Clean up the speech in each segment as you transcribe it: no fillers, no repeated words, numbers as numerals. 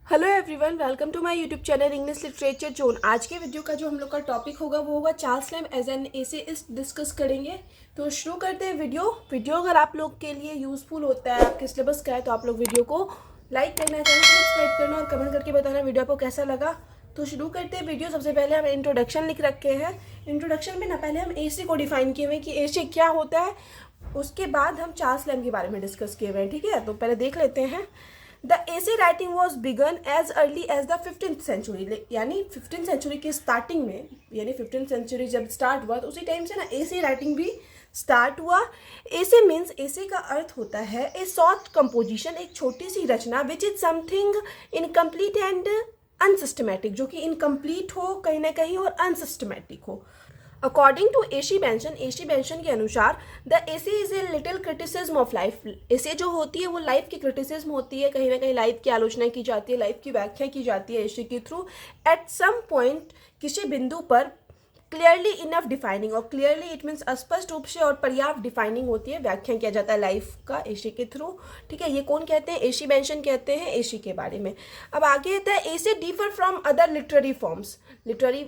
Hello everyone, welcome to my YouTube channel English literature zone. आज के video का जो हम लोग का टॉपिक होगा वो होगा Charles Lamb as an essayist discuss करेंगे। तो शुरू करते हैं वीडियो अगर आप लोग के लिए यूज़फुल होता है, आपके सिलेबस का है, तो आप लोग वीडियो को लाइक करना, चैनल को सब्सक्राइब करना और कमेंट करके बताना वीडियो आपको कैसा लगा। तो शुरू करते हैं वीडियो। सबसे पहले हम इंट्रोडक्शन लिख रखे हैं। इंट्रोडक्शन में ना पहले हम एसे को डिफाइन किए हुए हैं कि एसे क्या होता है, उसके बाद हम चार्ल्स लैम्ब के बारे में डिस्कस किए हुए हैं। ठीक है, तो पहले देख लेते हैं। The essay writing was begin as early as the 15th century, यानी 15th सेंचुरी की स्टार्टिंग में, यानी 15th सेंचुरी जब स्टार्ट हुआ तो उसी टाइम से ना एसे राइटिंग भी स्टार्ट हुआ। एसे मीन्स, एसे का अर्थ होता है ए शॉर्ट कंपोजिशन, एक छोटी सी रचना, which is something incomplete and unsystematic, जो कि इनकम्प्लीट हो कहीं ना कहीं और अनसिस्टमेटिक हो। अकॉर्डिंग टू एशी बेंशन के अनुसार the essay is a little criticism of life. Essay जो होती है वो लाइफ की क्रिटिसिज्म होती है, कहीं ना कहीं लाइफ की आलोचना की जाती है, लाइफ की व्याख्या की जाती है एसे के थ्रू। एट सम पॉइंट, किसी बिंदु पर, क्लियरली इनफ डिफाइनिंग, और क्लियरली इट मीन्स स्पष्ट रूप से और पर्याप्त डिफाइनिंग होती है, व्याख्या किया जाता है लाइफ का एशी के थ्रू। ठीक है, ये कौन कहते हैं? एशी बेंशन कहते हैं एशी के बारे में। अब आगे आता है essay differ from other literary forms.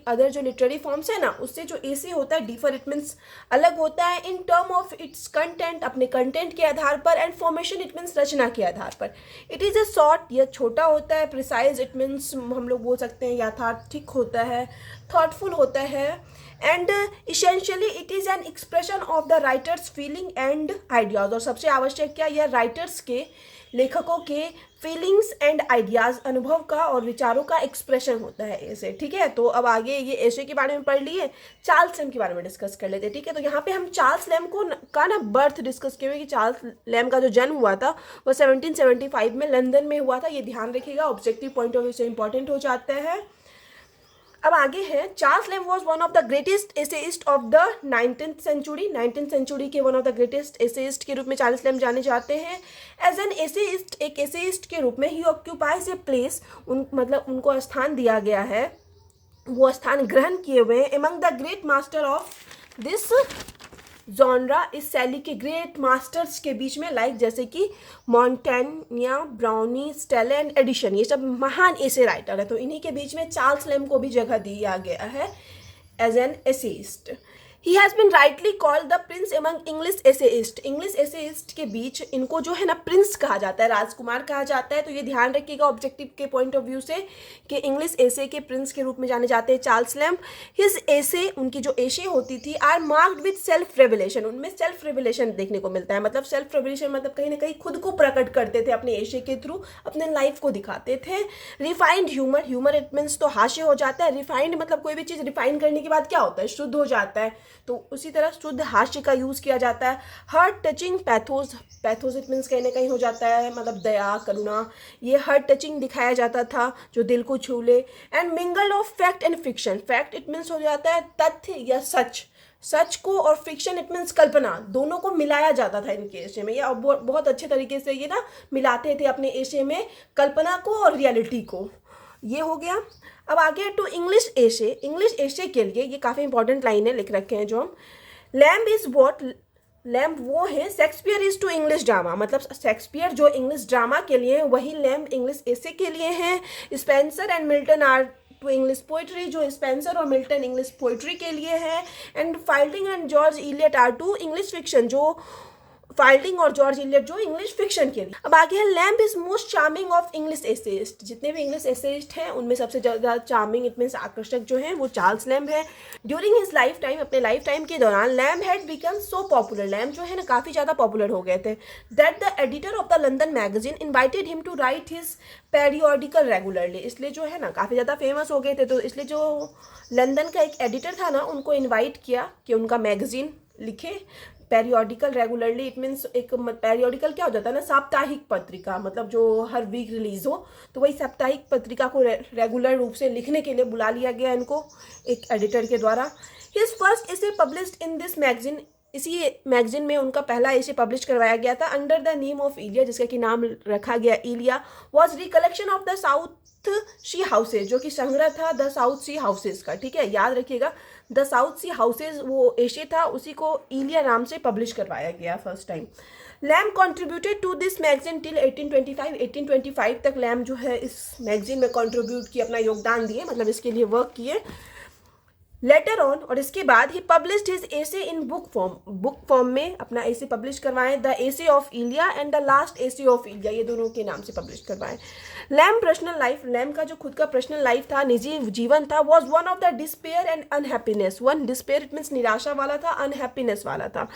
Other जो लिटरेरी फॉर्म्स है ना, उससे जो एसे होता है डिफर, इट मीन्स अलग होता है in term of its content, अपने कंटेंट के आधार पर, एंड फॉर्मेशन इट मीन्स रचना के आधार पर। इट इज़ अ शॉर्ट, यह छोटा होता है, प्रिसाइज इट मीन्स हम लोग बोल सकते हैं यथार्थिक होता है, थॉटफुल होता है, and essentially it is an expression of the writers feeling and ideas. और सबसे आवश्यक क्या, यह राइटर्स के, लेखकों के फीलिंग्स एंड आइडियाज, अनुभव का और विचारों का एक्सप्रेशन होता है ऐसे। ठीक है, तो अब आगे ये ऐसे के बारे में पढ़ लिए, चार्ल्स लैम्ब के बारे में डिस्कस कर लेते हैं। ठीक है, तो यहाँ पे हम चार्ल्स लैम्ब का ना बर्थ डिस्कस किए हुए कि चार्ल्स लैम्ब का जो जन्म हुआ था वो 1775 में लंदन में हुआ था। ये ध्यान रखिएगा, ऑब्जेक्टिव पॉइंट ऑफ व्यू से इंपॉर्टेंट हो जाता है। अब आगे है, Charles Lamb was one of the greatest essayist of the 19th century. 19th century के one of the greatest essayist के रूप में चार्ल्स लैम्ब जाने जाते हैं। एज एन एसेइस्ट, एक एसेइस्ट के रूप में, ही ऑक्यूपाइज ए प्लेस, मतलब उनको स्थान दिया गया है, वो स्थान ग्रहण किए हुए हैं among the great master of this genre, इस शैली के ग्रेट मास्टर्स के बीच में, लाइक जैसे कि मॉन्टेन्या, ब्राउनी, स्टेले एंड एडिशन, ये सब महान एसे राइटर है। तो इन्हीं के बीच में चार्ल्स लैम्ब को भी जगह दिया गया है as an essayist. He has been rightly called the prince among English essayist. English essayist के बीच इनको जो है ना प्रिंस कहा जाता है, राजकुमार कहा जाता है। तो ये ध्यान रखिएगा ऑब्जेक्टिव के पॉइंट ऑफ व्यू से कि इंग्लिश एसे के प्रिंस के रूप में जाने जाते हैं चार्ल्स लैम्ब। हिज एसे, उनकी जो एसे होती थी, are marked with self revelation, उनमें सेल्फ रेवलेशन देखने को मिलता है। मतलब सेल्फ रेवलेशन मतलब कहीं ना कहीं खुद को प्रकट करते थे अपने एसे के थ्रू, अपने लाइफ को दिखाते थे। Refined humour, humour it means तो हास्य हो जाता है, रिफाइंड मतलब कोई भी चीज़ रिफाइन करने के बाद क्या होता है, शुद्ध हो जाता है, तो उसी तरह शुद्ध हास्य का यूज़ किया जाता है। Heart touching pathos, pathos it means कहीं ना कहीं हो जाता है मतलब दया, करुणा, ये हार्ट टचिंग दिखाया जाता था जो दिल को छू ले। And mingle of fact and fiction, fact it means हो जाता है तथ्य या सच, सच को, और फिक्शन इट मीन्स कल्पना, दोनों को मिलाया जाता था इनके एसे में। ये बहुत अच्छे तरीके से ये ना मिलाते थे अपने एसे में कल्पना को और रियलिटी को। ये हो गया। अब आगे टू इंग्लिश एसे। इंग्लिश एसे के लिए ये काफ़ी इंपॉर्टेंट लाइन है, लिख रखे हैं जो हम, लैम्ब इज वॉट, लैम्ब वो है Shakespeare is to English drama, मतलब शेक्सपियर जो इंग्लिश ड्रामा के लिए है वही लैम्ब इंग्लिश एसे के लिए हैं। Spenser and Milton are to English poetry, जो स्पेंसर और मिल्टन इंग्लिश पोइट्री के लिए है। And Fielding and George Eliot are to English fiction, जो फाइल्डिंग और जॉर्ज इलियट जो इंग्लिश फिक्शन के लिए। अब आगे है, Lamb is most charming of English essayist. जितने भी इंग्लिश एसेइस्ट हैं उनमें सबसे ज़्यादा चार्मिंग इट मीन्स आकर्षक जो है वो चार्ल्स लैम्ब है। ड्यूरिंग हिज लाइफ टाइम, अपने लाइफ टाइम के दौरान, Lamb had become so popular, Lamb जो है ना काफ़ी ज़्यादा पॉपुलर हो गए थे, that the editor of the London magazine invited him to write his periodical regularly. इसलिए जो है ना काफ़ी ज़्यादा फेमस हो गए थे, तो इसलिए जो लंदन का एक एडिटर था ना उनको इन्वाइट किया कि उनका मैगजीन लिखे। पेरियोडिकल रेगुलरली इट मीन्स, एक पेरियोडिकल क्या हो जाता है ना, साप्ताहिक पत्रिका, मतलब जो हर वीक रिलीज हो, तो वही साप्ताहिक पत्रिका को रेगुलर रूप से लिखने के लिए बुला लिया गया इनको एक एडिटर के द्वारा। His first essay published in this magazine इसी मैगजीन में उनका पहला एसे पब्लिश करवाया गया था under the name of Elia, जिसका कि नाम रखा गया Elia. Was recollection of the South Sea houses, जो कि संग्रह था द साउथ सी हाउसेज का। ठीक है, याद रखिएगा, द साउथ सी हाउसेज वो एशे था, उसी को इलिया नाम से पब्लिश करवाया गया first time. Lamb contributed to this magazine till 1825। 1825 तक लैम जो है इस मैगजीन में कॉन्ट्रीब्यूट किए, अपना योगदान दिए, मतलब इसके लिए वर्क किए। लेटर ऑन, और इसके बाद ही published his essay in book form में अपना एसे पब्लिश करवाए, the essay of Elia and the last essay of Elia, ये दोनों के नाम से पब्लिश करवाए। लैम पर्सनल लाइफ, लैम का जो खुद का पर्सनल लाइफ था, निजी जीवन था, was one of the despair and unhappiness. One despair it means निराशा वाला था, अनहैप्पीनेस वाला था।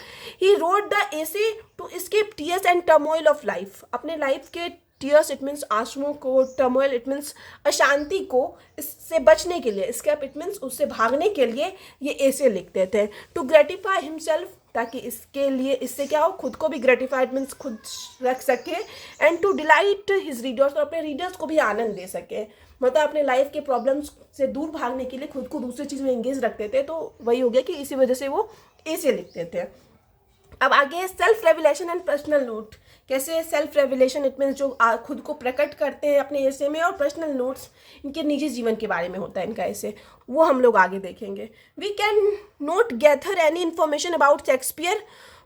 He wrote the essay to escape tears and turmoil of life, अपने लाइफ के टीयर्स इट मीन्स आंसुओं को, टर्मोइल इट मीन्स अशांति को, इससे बचने के लिए, एस्केप इट मीन्स उससे भागने के लिए ये ऐसे लिखते थे। टू ग्रेटिफाई हिमसेल्फ, ताकि इसके लिए, इससे क्या हो, खुद को भी ग्रेटिफाइड मीन्स खुद रख सके, and to delight his readers, और अपने रीडर्स को भी आनंद दे सके। मतलब अपने लाइफ के प्रॉब्लम्स से दूर भागने के लिए खुद को दूसरी चीज़ में एंगेज रखते थे। तो वही हो गया कि इसी वजह से वो ऐसे लिखते थे। अब आगे self revelation and personal note. कैसे सेल्फ रेवलेशन इट मीन्स जो खुद को प्रकट करते हैं अपने ऐसे में, और पर्सनल नोट्स इनके निजी जीवन के बारे में होता है इनका ऐसे, वो हम लोग आगे देखेंगे। We can not gather any information about Shakespeare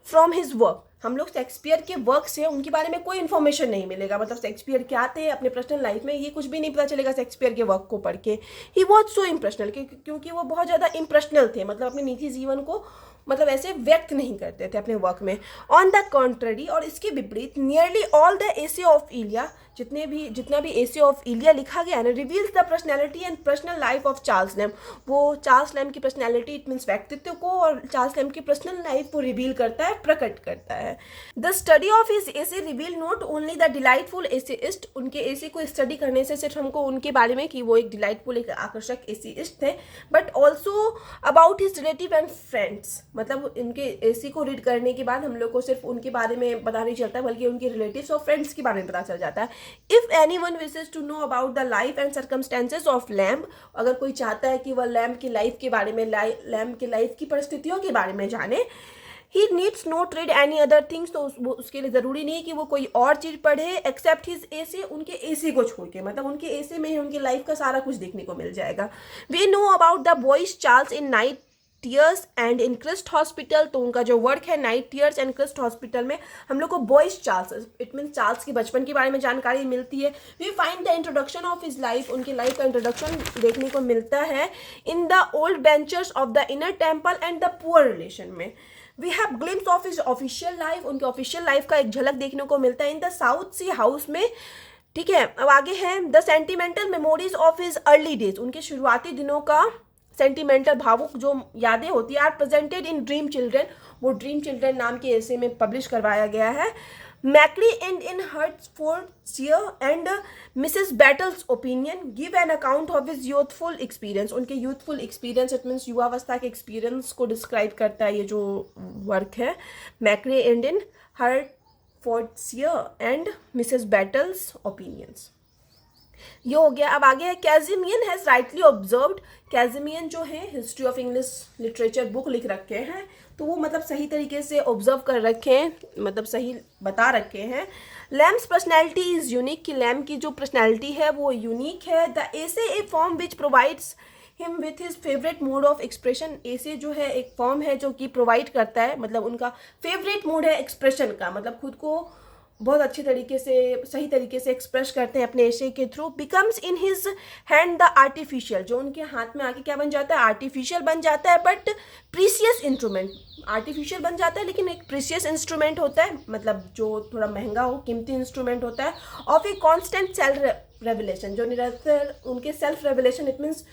from his work. हम लोग शेक्सपियर के वर्क से उनके बारे में कोई इन्फॉर्मेशन नहीं मिलेगा, मतलब शेक्सपियर क्या थे अपने पर्सनल लाइफ में, ये कुछ भी नहीं पता चलेगा शेक्सपियर के वर्क को पढ़ के। ही वॉज सो इम्प्रेशनल, क्योंकि वो बहुत ज़्यादा इम्प्रेशनल थे, मतलब अपने निजी जीवन को मतलब ऐसे व्यक्त नहीं करते थे अपने वर्क में। ऑन द कॉन्ट्ररी, और इसके विपरीत, nearly all the essay of Elia, जितना भी एसे ऑफ इलिया लिखा गया है ना, reveals the personality and personal life of Charles Lamb. वो चार्ल्स लैम की पर्सनैलिटी इट मीन्स व्यक्तित्व को, और चार्ल्स लैम की पर्सनल लाइफ को रिवील करता है, प्रकट करता है। The study of his essay reveal not only the delightful essayist, उनके एसे को स्टडी करने से सिर्फ हमको उनके बारे में कि वो एक डिलाइटफुल, एक आकर्षक एसेइस्ट थे, but also about his relative and friends. मतलब इनके एसे को रीड करने के बाद हम लोग को सिर्फ उनके बारे में पता नहीं चलता, बल्कि उनके रिलेटिव्स और फ्रेंड्स के बारे में पता चल जाता है। If anyone wishes to know about the life and circumstances of Lamb, अगर कोई चाहता है कि वह लैम्ब की लाइफ के बारे में, लैम्ब की लाइफ की परिस्थितियों के बारे में जाने, he needs not read any other things, तो उसके लिए ज़रूरी नहीं कि वो कोई और चीज़ पढ़े एक्सेप्ट हिज एसे, उनके एसे को छोड़ के, मतलब उनके एसे में ही उनकी लाइफ का सारा कुछ देखने को मिल जाएगा। We know about the boys Charles in night tears and in Christ hospital, तो उनका जो वर्क है night tears and Christ hospital में हम लोग को boys Charles it means Charles के बचपन के बारे में जानकारी मिलती है। We find the introduction of his life, उनकी लाइफ का इंट्रोडक्शन देखने को मिलता है in the old benchers of the Inner Temple and the poor relation में। We have glimpse of his official life, उनके ऑफिशियल लाइफ का एक झलक देखने को मिलता है in the South Sea House में। ठीक है, अब आगे है the sentimental memories of his early days, उनके शुरुआती दिनों का सेंटिमेंटल भावुक जो यादें होती है, are presented in dream children, वो ड्रीम चिल्ड्रन नाम के ऐसे में पब्लिश करवाया गया है। Mackery End in Hertfordshire and Mrs Battle's opinion give an account of his youthful experience, उनके यूथफुल एक्सपीरियंस इट मीन्स युवावस्था के एक्सपीरियंस को डिस्क्राइब करता है ये जो वर्क है। Mackery End in Hertfordshire and Mrs Battle's opinions, ये हो गया। अब आगे है Cazamian has rightly observed, Cazamian जो है history of English literature book लिख रखे हैं, तो वो मतलब सही तरीके से ऑब्जर्व कर रखे हैं, मतलब सही बता रखे हैं। लैम्स पर्सनैलिटी इज यूनिक, कि लैम की जो पर्सनैलिटी है वो यूनिक है। The essay A form which provides him with his favourite mode of expression, ऐसे जो है एक फॉर्म है जो कि प्रोवाइड करता है, मतलब उनका फेवरेट मोड है एक्सप्रेशन का, मतलब खुद को बहुत अच्छी तरीके से, सही तरीके से एक्सप्रेस करते हैं अपने ऐसे के through. Becomes in his hand the artificial, जो उनके हाथ में आके क्या बन जाता है, आर्टिफिशियल बन जाता है, बट प्रीसियस इंस्ट्रूमेंट, आर्टिफिशियल बन जाता है लेकिन एक प्रीसियस इंस्ट्रूमेंट होता है, मतलब जो थोड़ा महंगा हो, कीमती इंस्ट्रूमेंट होता है। Of a constant self revelation, जो निरंतर उनके सेल्फ रेवलेशन इट मीन्स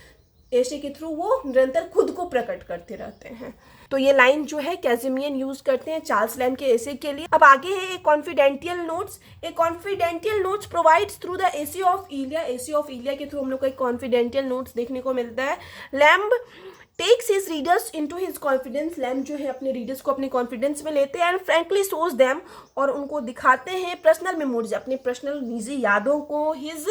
ऐसे के थ्रू वो निरंतर खुद को प्रकट करते रहते हैं। तो ये लाइन जो है कैजिमियन यूज करते हैं चार्ल्स लैम के एसे के लिए। अब आगे है एक confidential notes, a confidential notes provides through the essay of Elia, essay of इलिया के थ्रू हम लोग को एक कॉन्फिडेंशियल नोट्स देखने को मिलता है। Lamb takes his readers into his confidence, Lamb जो है अपने रीडर्स को अपने कॉन्फिडेंस में लेते हैं, एंड फ्रैंकली शोज देम, और उनको दिखाते हैं पर्सनल मेमोरीज, अपनी पर्सनल निजी यादों को, हिज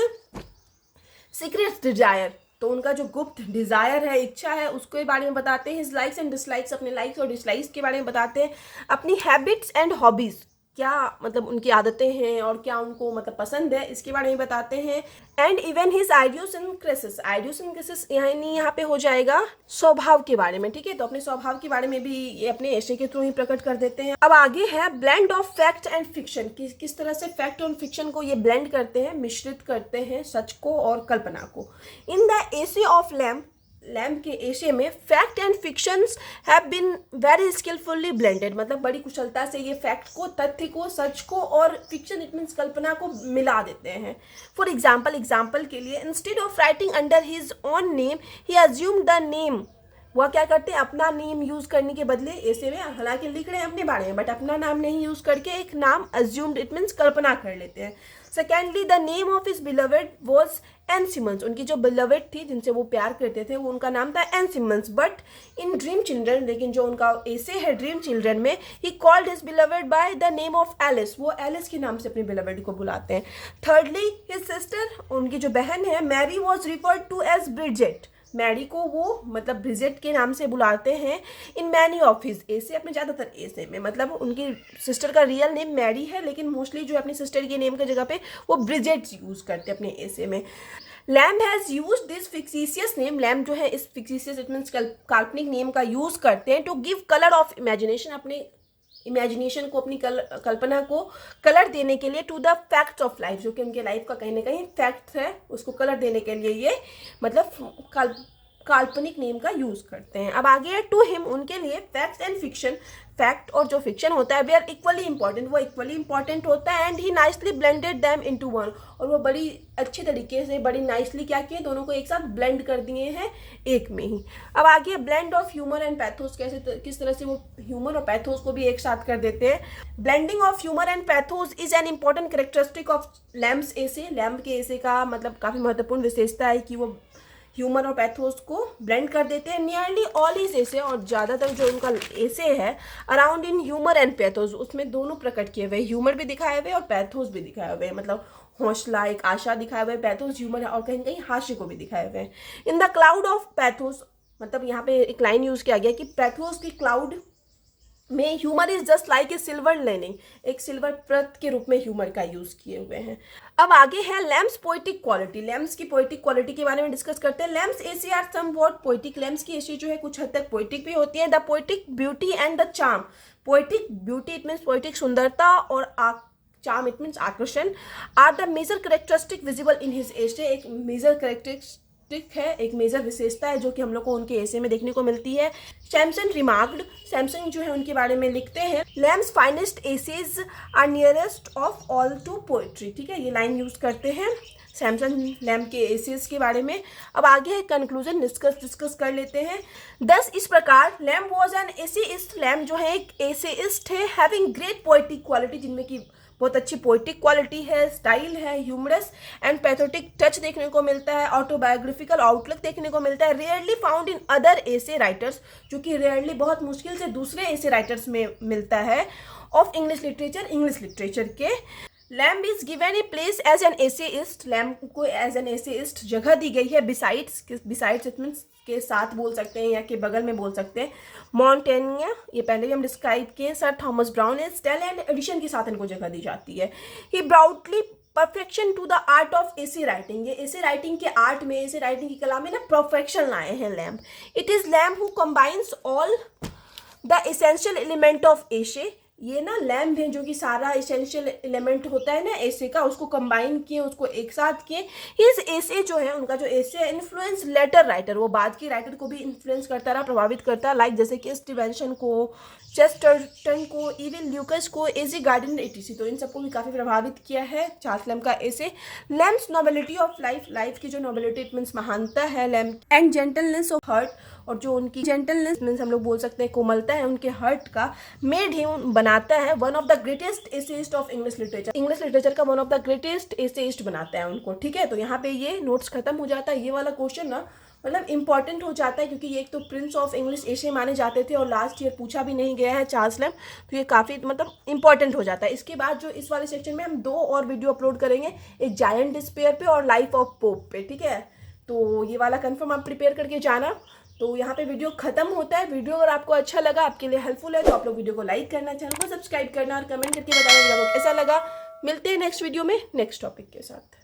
सीक्रेट डिजायर, तो उनका जो गुप्त डिज़ायर है, इच्छा है, उसके बारे में बताते हैं। हिज लाइक्स एंड डिसलाइक्स, अपने लाइक्स और डिसलाइक्स के बारे में बताते हैं। अपनी हैबिट्स एंड हॉबीज़, क्या मतलब उनकी आदतें हैं और क्या उनको मतलब पसंद है, इसके बारे में बताते हैं। एंड इवन हिज आइडियोसिंक्रेसिस, आइडियोसिंक्रेसिस यानी यहाँ पे हो जाएगा स्वभाव के बारे में, ठीक है। तो अपने स्वभाव के बारे में भी ये अपने ऐसे के थ्रू ही प्रकट कर देते हैं। अब आगे है blend of fact and fiction, किस तरह से फैक्ट और फिक्शन को ये ब्लेंड करते हैं, मिश्रित करते हैं, सच को और कल्पना को। In the essay of Lamb, Lamb के एशे में fact and fictions have been very skilfully blended, मतलब बड़ी कुशलता से ये फैक्ट को, तथ्य को, सच को और फिक्शन इट मीन्स कल्पना को मिला देते हैं। फॉर एग्जाम्पल के लिए, instead of writing under his own name he assumed the name, वह क्या करते हैं, अपना नेम यूज करने के बदले ऐसे में हालांकि लिख रहे हैं अपने बारे में बट अपना नाम नहीं यूज करके एक नाम अज्यूम्ड इट मीन्स कल्पना कर लेते हैं। Secondly, the name of his beloved was Ann Simmons, उनकी जो बिलवेड थी जिनसे वो प्यार करते थे वो उनका नाम था Ann Simmons. But in dream children, लेकिन जो उनका ऐसे है ड्रीम चिल्ड्रन में, he called his beloved by the name of Alice, वो एलिस के नाम से अपनी बिलवेड को बुलाते हैं। थर्डली, हिज सिस्टर, उनकी जो बहन है Mary was referred to as Bridget, Mary को वो मतलब ब्रिजेट के नाम से बुलाते हैं। In many of his essay, अपने ज़्यादातर एसे में, मतलब उनकी सिस्टर का रियल नेम मैरी है लेकिन मोस्टली जो अपनी सिस्टर के नेम की जगह पे वो ब्रिजेट यूज़ करते हैं अपने एसे में। Lamb has use this fictitious name, Lamb जो है इस फिक्सिशियस इट मीन्स काल्पनिक नेम का यूज़ करते हैं to give colour of imagination, अपने इमेजिनेशन को, अपनी कल्पना को कलर देने के लिए, to the facts of life, जो कि उनके लाइफ का कहीं ना कहीं फैक्ट है उसको कलर देने के लिए ये मतलब काल्पनिक नेम का यूज करते हैं। अब आगे है टू हिम, उनके लिए फैक्ट्स एंड फिक्शन, फैक्ट और जो फिक्शन होता है वे आर इक्वली इंपॉर्टेंट, वो इक्वली इंपॉर्टेंट होता है। And he nicely blended them into one, और वो बड़ी अच्छे तरीके से, बड़ी नाइसली क्या किए, दोनों को एक साथ ब्लेंड कर दिए हैं एक में ही। अब आगे blend of humour and pathos, कैसे किस तरह से वो ह्यूमर और पैथोस को भी एक साथ कर देते हैं। Blending of humour and pathos is an important characteristic of Lamb's essay, lamb के एसे का मतलब काफ़ी महत्वपूर्ण विशेषता है कि वो ह्यूमर और पैथोस को ब्लेंड कर देते हैं। नियरली ऑल इज एसे, और ज़्यादातर जो उनका एसे है around in humour and pathos, उसमें दोनों प्रकट किए हुए, ह्यूमर भी दिखाए हुए और पैथोस भी दिखाए हुए, मतलब हौसला, एक आशा दिखाए हुए, पैथोस ह्यूमर और कहीं कहीं हास्य को भी दिखाए हुए हैं। In the cloud of pathos, मतलब यहाँ पे एक लाइन यूज़ किया गया कि पैथोस की क्लाउड में humour is just like a silver lining, एक सिल्वर प्रत के रूप में ह्यूमर का यूज किए हुए हैं। अब आगे है लैम्ब्स पोएटिक क्वालिटी, लैम्ब्स की पोएटिक क्वालिटी के बारे में डिस्कस करते हैं। Lamb's essay are somewhat poetic, Lamb's की एसे जो है कुछ हद तक पोएटिक भी होती है। The poetic beauty and the charm, poetic beauty it means poetic सुंदरता और चार्म इट मीन्स आकर्षण, are the major characteristic visible in his essay, एक मेजर कैरेक्टरिस्टिक है, एक मेजर विशेषता है जो कि हम लोग को उनके एसे में देखने को मिलती है। सैमसन रिमार्क्ड, सैमसन जो है उनके बारे में लिखते हैं, Lamb's finest essays are nearest of all to poetry, ठीक है, ये लाइन यूज करते हैं सैमसन लैम्ब के एसेज के बारे में। अब आगे है कंक्लूजन, डिस्कस कर लेते हैं। दस इस प्रकार lamb was an essayist, lamb जो है एक एसेइस्ट है, हैविंग ग्रेट पोएटिक क्वालिटी, जिनमें की बहुत अच्छी पोइटिक क्वालिटी है, स्टाइल है, ह्यूमरस एंड पैथोटिक टच देखने को मिलता है, ऑटोबायोग्राफिकल आउटलुक देखने को मिलता है। Rarely found in other essay writers, जो कि रेयरली बहुत मुश्किल से दूसरे एसे राइटर्स में मिलता है, ऑफ इंग्लिश लिटरेचर के। Lamb is given a place as an essayist, Lamb को एज एन एसेइस्ट जगह दी गई है। बिसाइड्स इट मीन्स के साथ बोल सकते हैं या के बगल में बोल सकते हैं। मॉन्टेनिया, ये पहले ही हम डिस्क्राइब किए। Sir Thomas Browne, Steele and Addison के साथ इनको जगह दी जाती है। He broadly perfection to the art of essay writing, ये एसे राइटिंग के आर्ट में, एसे राइटिंग की कला में ना परफेक्शन लाए हैं Lamb. It is Lamb who combines all the essential element of essay, ये ना लैम्ब है जो कि सारा एसेंशियल एलिमेंट होता है ना एसे का, उसको कंबाइन किए, उसको एक साथ किए। इस एसे जो है, उनका जो एसे है, इन्फ्लुएंस लेटर राइटर, वो बाद के राइटर को भी इन्फ्लुएंस करता रहा, प्रभावित करता, लाइक जैसे कि स्टीवेंसन को, चेस्टरटन को, इविल ल्यूकस को, एजी गार्डन एटीसी, तो इन सबको भी काफ़ी प्रभावित किया है चार्ल्स लैम्ब का essay. Lamb's nobility of life, life की जो नोबेलिटी इट मीन्स महानता है Lamb, and gentleness of heart, और जो उनकी जेंटलनेस मीन्स हम लोग बोल सकते हैं कोमलता है उनके हर्ट का, मेड हिम बनाता है one of the greatest essayist of English literature का one of the greatest essayist बनाता है उनको, ठीक है। तो यहाँ पे ये नोट्स खत्म हो जाता है, ये वाला क्वेश्चन ना मतलब इंपॉर्टेंट हो जाता है क्योंकि ये एक तो प्रिंस ऑफ इंग्लिश एशिया माने जाते थे और लास्ट ईयर पूछा भी नहीं गया है चार्ल्स लैम्ब, तो ये काफ़ी मतलब इंपॉर्टेंट हो जाता है। इसके बाद जो इस वाले सेक्शन में हम 2 और वीडियो अपलोड करेंगे, एक जायंट डिस्पेयर पे और लाइफ ऑफ पोप पे, ठीक है। तो ये वाला कंफर्म आप प्रिपेयर करके जाना। तो यहाँ पे वीडियो खत्म होता है। वीडियो अगर आपको अच्छा लगा, आपके लिए हेल्पफुल है, तो आप लोग वीडियो को लाइक करना, चैनल को सब्सक्राइब करना और कमेंट करके बताना कैसा लगा। मिलते हैं नेक्स्ट वीडियो में नेक्स्ट टॉपिक के साथ।